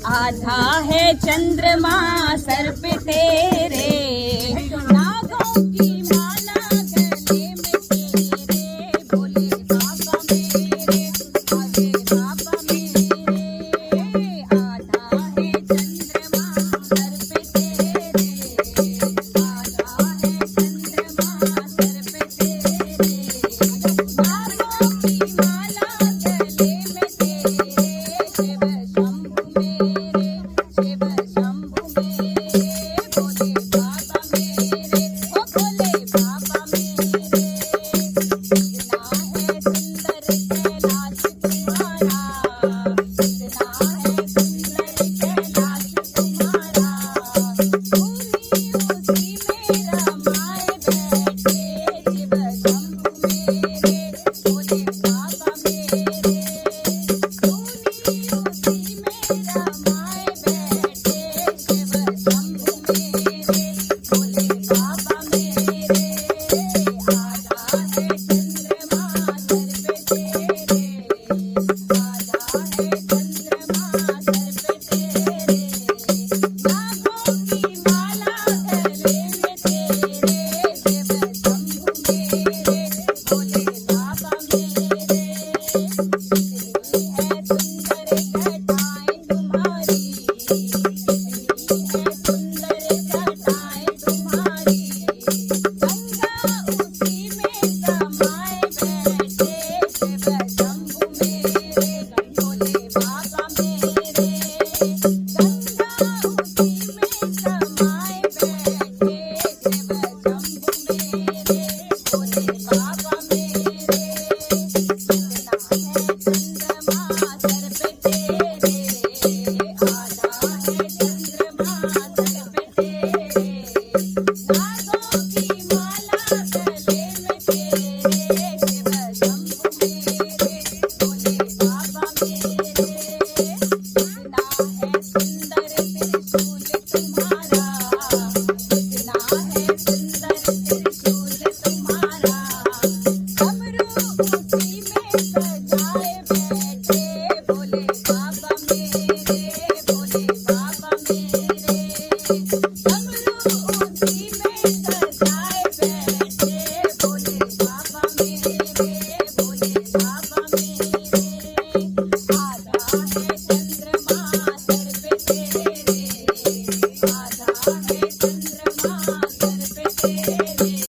आधा है चंद्रमा सर पे तेरे, नागों की माला गले में तेरे, बोले बाबा मेरे, आगे बाबा मेरे। आधा है चंद्रमा सर पे तेरे, आधा है चंद्रमा सर पे तेरे, नागों की माला गले में तेरे, शिव शंभु मेरे, शिव शंभु मेरे, भोले बाबा मेरे, ओ भोले बाबा मेरे। कितना है सुंदर कैलाश तुम्हारा, कितना है सुंदर कैलाश तुम्हारा, पूरी उसी में रमाए बैठे, शिव शंभु मेरे, भोले बाबा मेरे, पूरी उसी में रमाए